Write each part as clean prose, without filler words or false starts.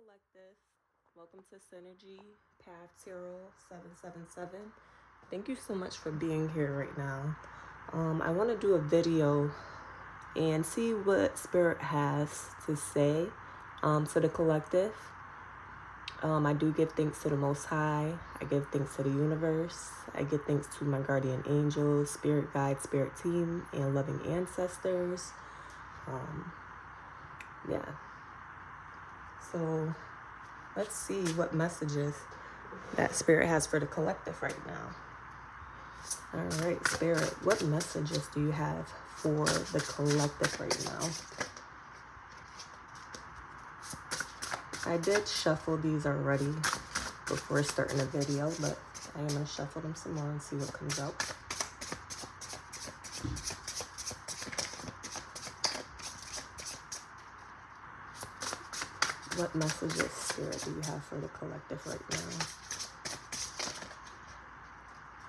Collective. Welcome to Synergy Path 0777. Thank you so much for being here right now. I want to do a video and see what Spirit has to say to the collective. I do give thanks to the Most High. I give thanks to the universe. I give thanks to my guardian angels, spirit guide, spirit team, and loving ancestors. Yeah. So let's see what messages that Spirit has for the collective right now. All right, Spirit, what messages do you have for the collective right now? I did shuffle these already before starting the video, but I am going to shuffle them some more and see what comes out. What messages, Spirit, do you have for the collective right now?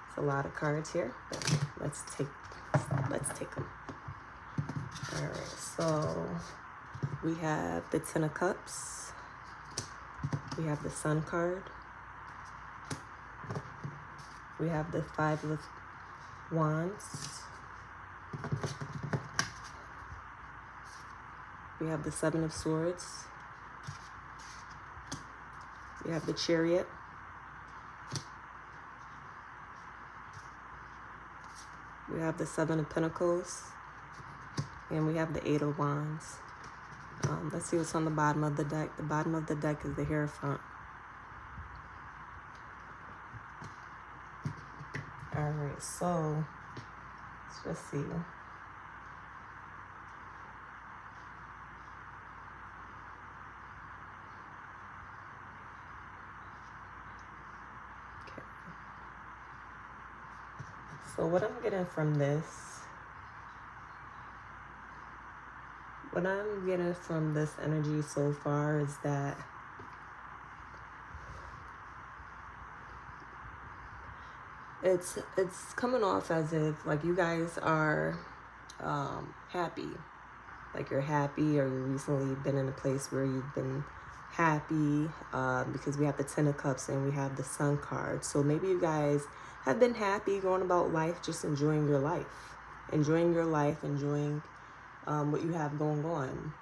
It's a lot of cards here, but let's take them. All right, so we have the Ten of Cups. We have the Sun card. We have the Five of Wands. We have the Seven of Swords. We have the Chariot. We have the Seven of Pentacles. And we have the Eight of Wands. Let's see what's on the bottom of the deck. The bottom of the deck is the Hierophant. All right, so let's just see. Okay. So what I'm getting from this, energy so far is that it's coming off as if like you guys are happy, like you're happy, or you've recently been in a place where you've been happy, because we have the Ten of Cups and we have the Sun card. So maybe you guys have been happy going about life, just enjoying your life, enjoying what you have going on.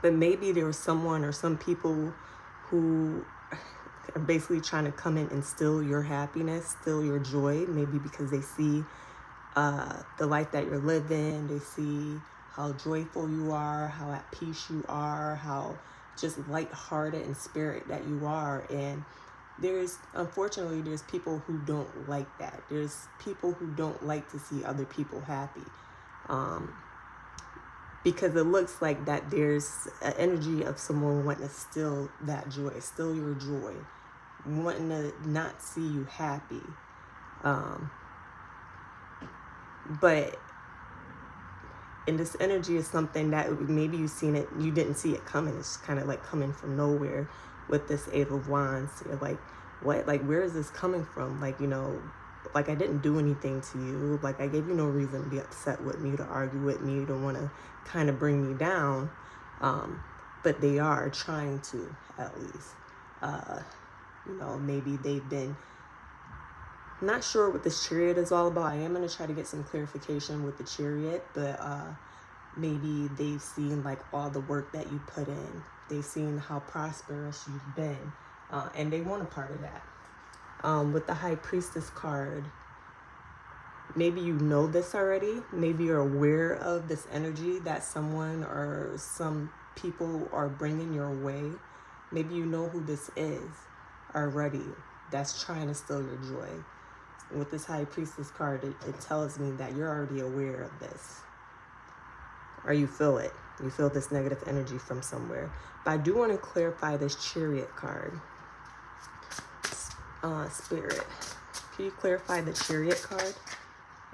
But maybe there was someone or some people who are basically trying to come in and steal your happiness, steal your joy, maybe because they see the life that you're living. They see how joyful you are, how at peace you are, how just lighthearted and spirit that you are. And unfortunately, there's people who don't like that. There's people who don't like to see other people happy. Because it looks like that there's an energy of someone wanting to steal that joy, steal your joy, wanting to not see you happy. But in this energy is something that maybe you've seen it, you didn't see it coming. It's kind of like coming from nowhere with this Eight of Wands. You're like, what? Like, where is this coming from? Like, like I didn't do anything to you. Like I gave you no reason to be upset with me, to argue with me, to want to kind of bring me down. But they are trying to, at least. Maybe they've been not sure what this Chariot is all about. I am going to try to get some clarification with the Chariot, but maybe they've seen like all the work that you put in. They've seen how prosperous you've been, and they want a part of that. With the High Priestess card, maybe you know this already. Maybe you're aware of this energy that someone or some people are bringing your way. Maybe you know who this is already that's trying to steal your joy. With this High Priestess card, it tells me that you're already aware of this. Or you feel it. You feel this negative energy from somewhere. But I do want to clarify this Chariot card. Spirit, can you clarify the Chariot card?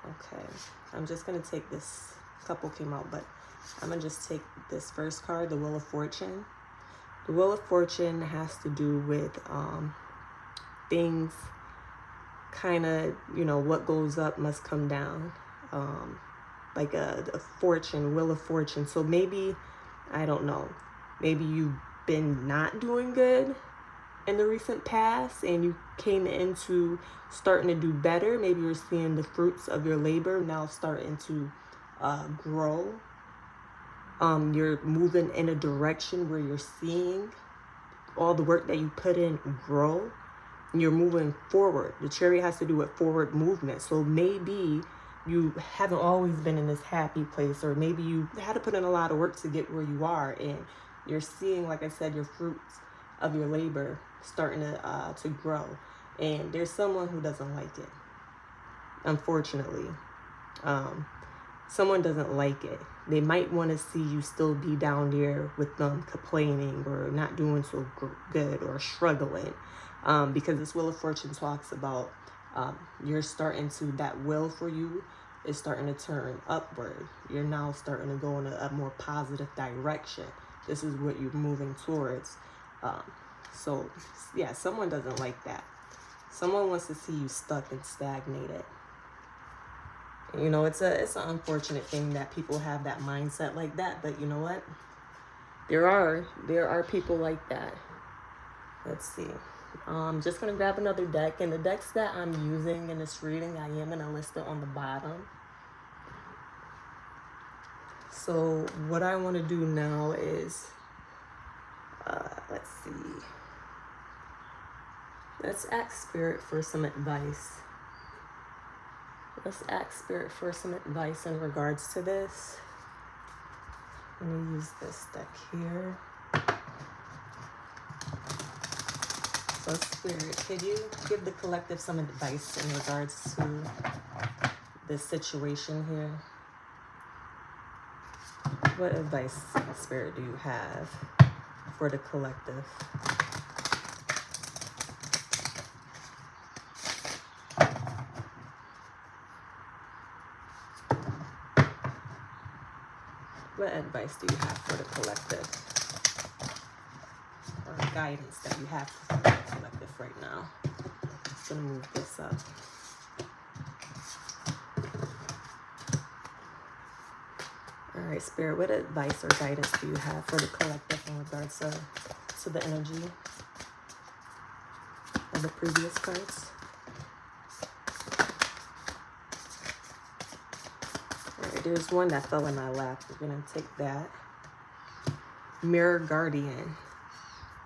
Okay, I'm just going to take this. A couple came out, but I'm going to just take this first card, the Wheel of Fortune. The Wheel of Fortune has to do with things, kind of, what goes up must come down. A fortune, Wheel of Fortune. So maybe, I don't know, maybe you been not doing good in the recent past and you came into starting to do better. Maybe you're seeing the fruits of your labor now starting to grow. You're moving in a direction where you're seeing all the work that you put in grow. You're moving forward. The Chariot has to do with forward movement. So maybe you haven't always been in this happy place, or maybe you had to put in a lot of work to get where you are, and you're seeing, like I said, your fruits of your labor starting to grow. And there's someone who doesn't like it, unfortunately. Someone doesn't like it. They might want to see you still be down there with them complaining or not doing so good or struggling, because this Wheel of Fortune talks about you're starting to, that will for you is starting to turn upward. You're now starting to go in a more positive direction. This is what you're moving towards. So yeah, someone doesn't like that. Someone wants to see you stuck and stagnated. You know, it's an unfortunate thing that people have that mindset like that, but you know what? There are people like that. Let's see. I'm just going to grab another deck, and the decks that I'm using in this reading, I am going to list it on the bottom. So what I want to do now is, let's see. Let's ask Spirit for some advice. Let's ask Spirit for some advice in regards to this. I'm going to use this deck here. So Spirit, could you give the collective some advice in regards to this situation here? What advice, Spirit, do you have for the collective? What advice do you have for the collective? Or guidance that you have for the collective right now? I'm just going to move this up. All right, Spirit, what advice or guidance do you have for the collective in regards to the energy of the previous cards? There's one that fell in my lap. We're going to take that. Mirror Guardian.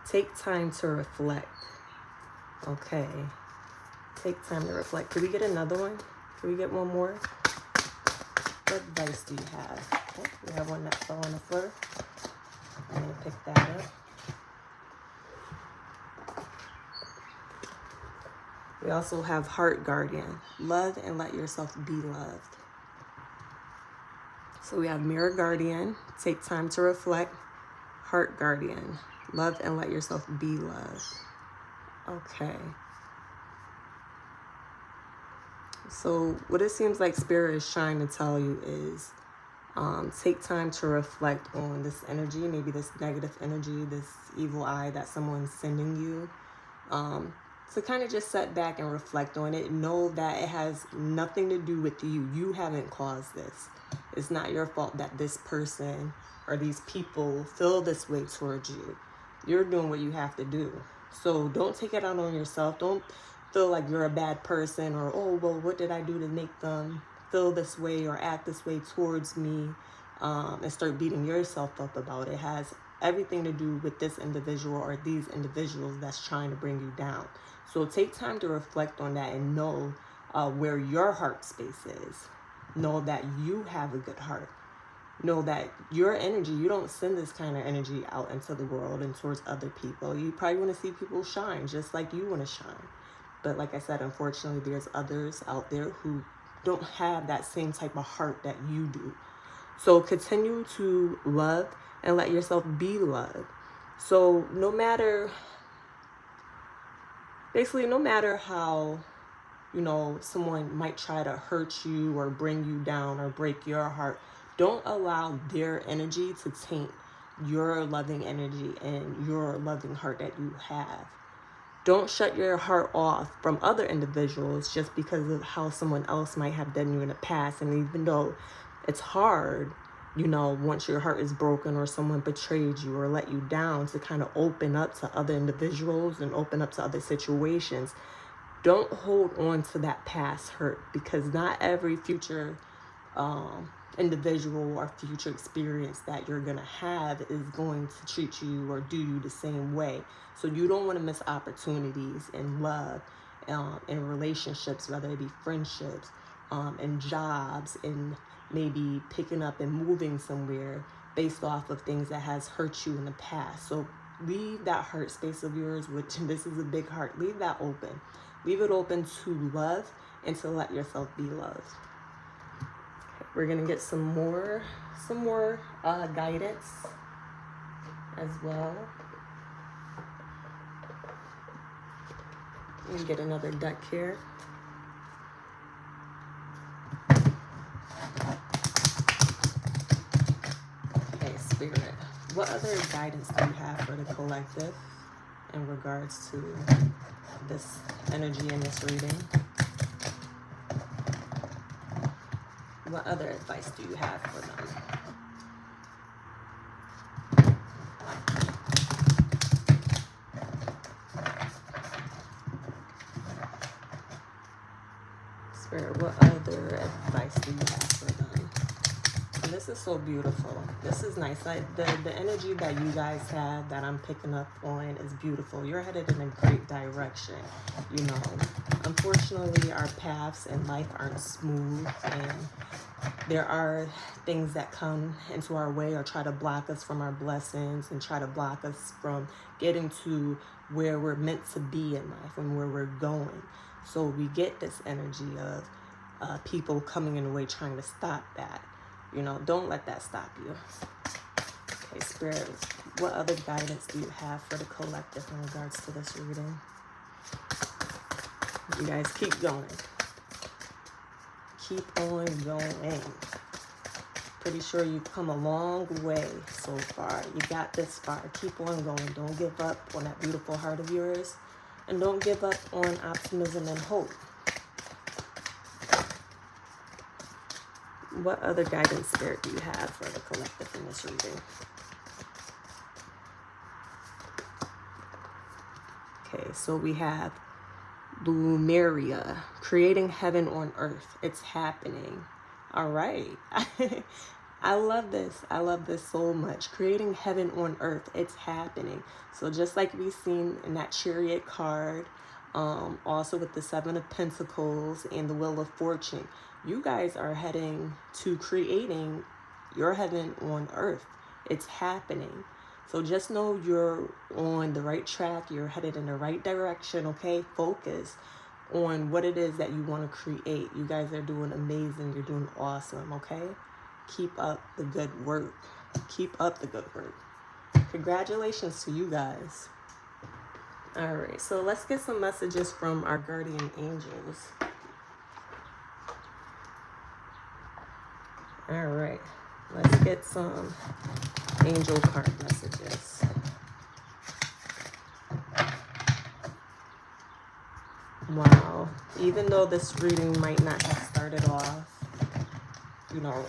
Take time to reflect. Okay. Take time to reflect. Could we get another one? Could we get one more? What advice do you have? Okay, we have one that fell on the floor. I'm going to pick that up. We also have Heart Guardian. Love and let yourself be loved. So we have Mirror Guardian, take time to reflect. Heart Guardian, love and let yourself be loved. Okay. So what it seems like Spirit is trying to tell you is take time to reflect on this energy, maybe this negative energy, this evil eye that someone's sending you. So kind of just sit back and reflect on it. Know that it has nothing to do with you. You haven't caused this. It's not your fault that this person or these people feel this way towards you. You're doing what you have to do. So don't take it out on yourself. Don't feel like you're a bad person or, oh, well, what did I do to make them feel this way or act this way towards me, and start beating yourself up about it. It has everything to do with this individual or these individuals that's trying to bring you down. So take time to reflect on that and know where your heart space is. Know that you have a good heart. Know that your energy, you don't send this kind of energy out into the world and towards other people. You probably want to see people shine just like you want to shine. But like I said, unfortunately, there's others out there who don't have that same type of heart that you do. So continue to love and let yourself be loved. So no matter how, someone might try to hurt you or bring you down or break your heart, don't allow their energy to taint your loving energy and your loving heart that you have. Don't shut your heart off from other individuals just because of how someone else might have done you in the past. And even though it's hard, you know, once your heart is broken or someone betrayed you or let you down, to kind of open up to other individuals and open up to other situations. Don't hold on to that past hurt, because not every future individual or future experience that you're going to have is going to treat you or do you the same way. So you don't want to miss opportunities in love, in relationships, whether it be friendships, in jobs, and maybe picking up and moving somewhere based off of things that has hurt you in the past. So leave that heart space of yours, which this is a big heart, leave that open. Leave it open to love and to let yourself be loved. We're gonna get some more guidance as well. Let me get another deck here. Okay, Spirit, what other guidance do you have for the collective in regards to this energy in this reading? What other advice do you have for them? Spirit, what other advice do you have for them? And this is so beautiful. This is nice. The energy that you guys have that I'm picking up on is beautiful. You're headed in a great direction. You know, unfortunately, our paths in life aren't smooth, and there are things that come into our way or try to block us from our blessings and try to block us from getting to where we're meant to be in life and where we're going. So we get this energy of people coming in the way trying to stop that. You know, don't let that stop you. Okay, Spirit, what other guidance do you have for the collective in regards to this reading? You guys keep going. Keep on going. Pretty sure you've come a long way so far. You got this far. Keep on going. Don't give up on that beautiful heart of yours. And don't give up on optimism and hope. What other guidance, Spirit, do you have for the collective in this reading? Okay, so we have Lumeria, creating heaven on earth. It's happening. All right. I love this. I love this so much. Creating heaven on earth. It's happening. So just like we've seen in that Chariot card, also with the Seven of Pentacles and the Wheel of Fortune, you guys are heading to creating your heaven on earth. It's happening. So just know you're on the right track. You're headed in the right direction, okay? Focus on what it is that you want to create. You guys are doing amazing. You're doing awesome, okay? Keep up the good work. Keep up the good work. Congratulations to you guys. All right, so let's get some messages from our guardian angels. All right, let's get some angel card messages. Wow, even though this reading might not have started off, you know,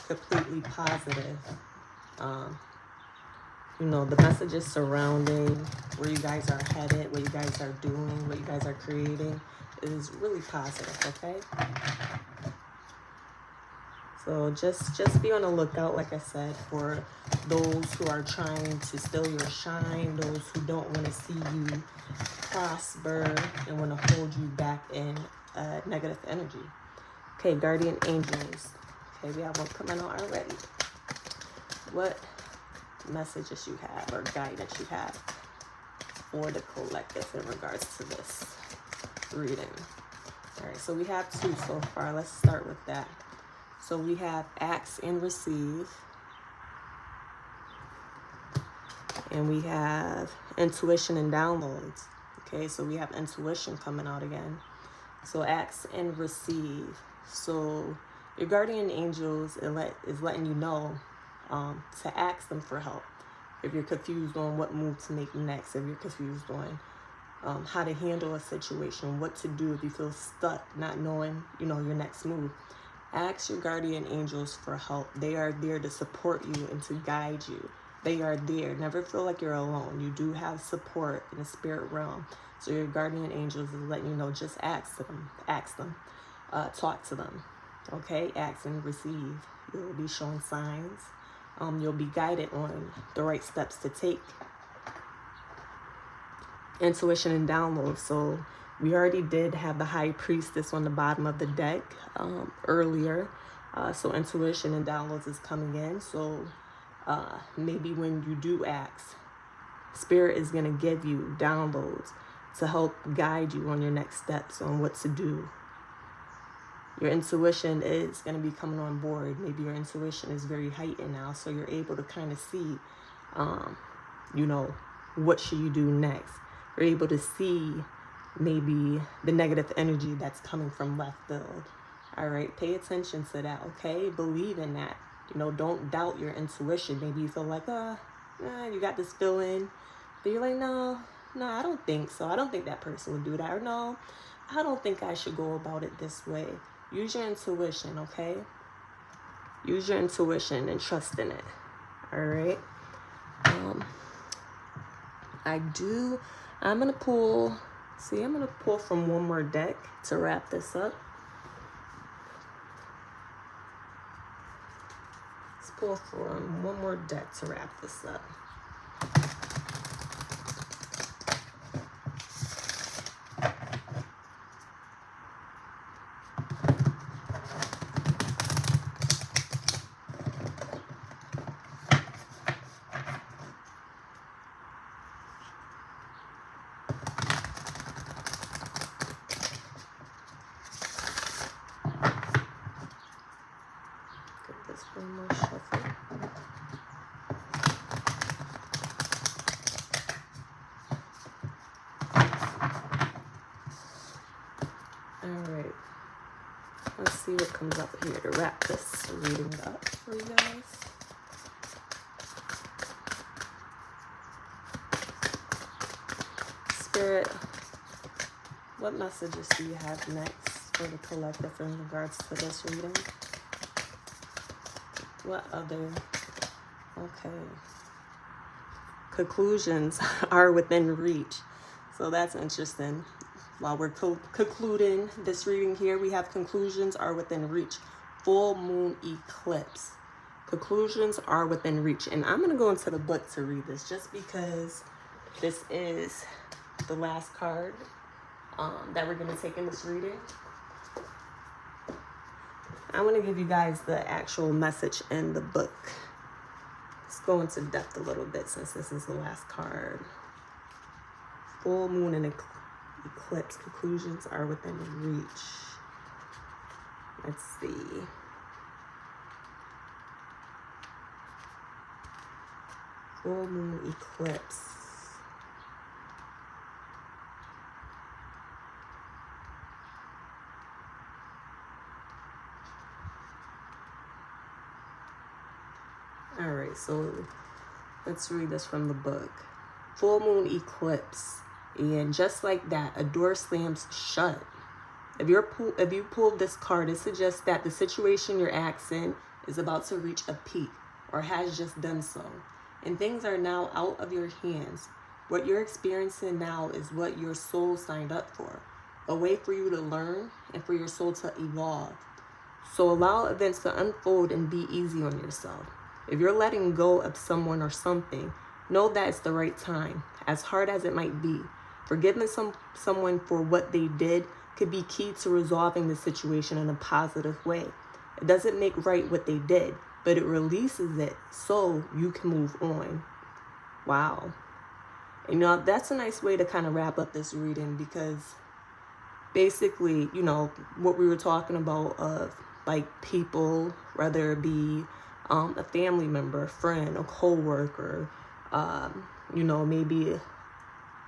completely positive, you know, the messages surrounding where you guys are headed, what you guys are doing, what you guys are creating is really positive, okay? So just be on the lookout, like I said, for those who are trying to steal your shine, those who don't want to see you prosper and want to hold you back in negative energy. Okay, guardian angels. Okay, we have one coming out already. What messages you have or guidance you have for the collective in regards to this reading? All right, so we have two so far. Let's start with that. So we have ask and receive. And we have intuition and downloads. Okay, so we have intuition coming out again. So ask and receive. So your guardian angels is letting you know to ask them for help. If you're confused on what move to make next, if you're confused on how to handle a situation, what to do if you feel stuck, not knowing, you know, your next move. Ask your guardian angels for help. They are there to support you and to guide you. They are there. Never feel like you're alone. You do have support in the spirit realm. So your guardian angels is letting you know, just ask them. Ask them. Talk to them. Okay? Ask and receive. You'll be shown signs. You'll be guided on the right steps to take. Intuition and download. So we already did have the High Priestess on the bottom of the deck earlier. So intuition and downloads is coming in. So maybe when you do ask, Spirit is going to give you downloads to help guide you on your next steps on what to do. Your intuition is going to be coming on board. Maybe your intuition is very heightened now, so you're able to kind of see, what should you do next. You're able to see maybe the negative energy that's coming from left field. All right, pay attention to that, okay? Believe in that. Don't doubt your intuition. Maybe you feel like, you got this feeling, but you're like, no, I don't think so. I don't think that person would do that. Or no, I don't think I should go about it this way. Use your intuition, okay? Use your intuition and trust in it. All right. I'm going to pull from one more deck to wrap this up. Let's pull from one more deck to wrap this up. One more shuffle. All right. Let's see what comes up here to wrap this reading up for you guys. Spirit, what messages do you have next for the collective in regards to this reading? What other? Okay. Conclusions are within reach. So that's interesting. While we're concluding this reading here, we have conclusions are within reach. Full moon eclipse. Conclusions are within reach. And I'm going to go into the book to read this just because this is the last card that we're going to take in this reading. I want to give you guys the actual message in the book. Let's go into depth a little bit since this is the last card. Full moon and eclipse. Conclusions are within reach. Let's see. Full moon eclipse. All right, so let's read this from the book. Full moon eclipse, and just like that, a door slams shut. If you pulled this card, it suggests that the situation you're in is about to reach a peak or has just done so, and things are now out of your hands. What you're experiencing now is what your soul signed up for, a way for you to learn and for your soul to evolve. So allow events to unfold and be easy on yourself. If you're letting go of someone or something, know that it's the right time, as hard as it might be. Forgiving someone for what they did could be key to resolving the situation in a positive way. It doesn't make right what they did, but it releases it so you can move on. Wow. And that's a nice way to kind of wrap up this reading, because basically, what we were talking about of like people, whether it be a family member, a friend, a co-worker, maybe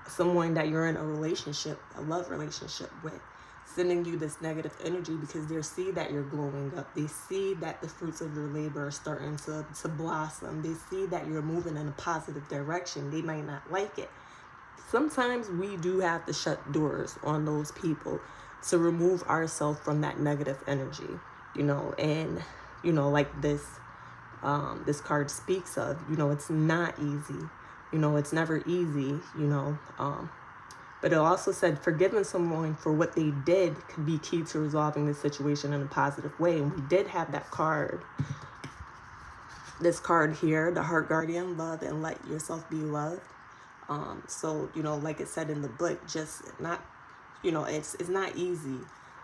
someone that you're in a relationship, a love relationship with, sending you this negative energy because they see that you're glowing up. They see that the fruits of your labor are starting to blossom. They see that you're moving in a positive direction. They might not like it. Sometimes we do have to shut doors on those people to remove ourselves from that negative energy. you know, and, you know, like this card speaks of, you know, it's not easy, you know, it's never easy, you know, but it also said forgiving someone for what they did could be key to resolving the situation in a positive way. And we did have that card, this card here, the Heart Guardian, love and let yourself be loved. So, you know, like it said in the book, just not, you know, it's not easy,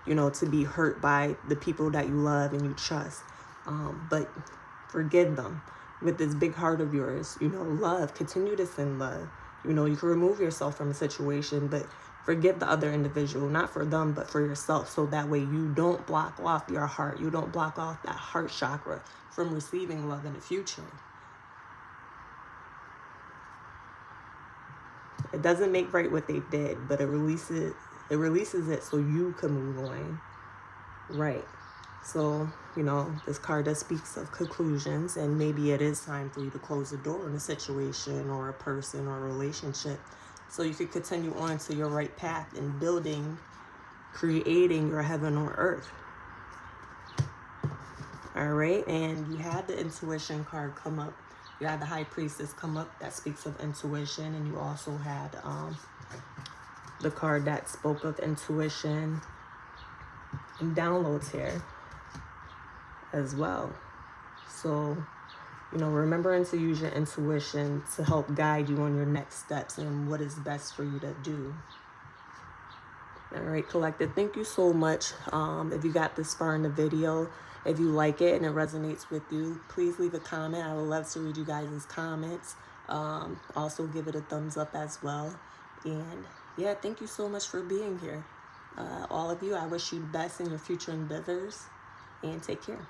you know, to be hurt by the people that you love and you trust. But forgive them with this big heart of yours, you know, love, continue to send love. You know, you can remove yourself from a situation, but forgive the other individual, not for them, but for yourself. So that way you don't block off your heart. You don't block off that heart chakra from receiving love in the future. It doesn't make right what they did, but it releases it so you can move on. Right. So, you know, this card does speaks of conclusions, and maybe it is time for you to close the door on a situation or a person or a relationship so you can continue on to your right path in building, creating your heaven on earth. All right. And you had the intuition card come up. You had the High Priestess come up. That speaks of intuition. And you also had the card that spoke of intuition and downloads here as well. So, you know, remembering to use your intuition to help guide you on your next steps and what is best for you to do. All right, collective, thank you so much. If you got this far in the video, if you like it and it resonates with you, please leave a comment. I would love to read you guys' comments. Also give it a thumbs up as well. And yeah, thank you so much for being here. All of you, I wish you the best in your future endeavors, and take care.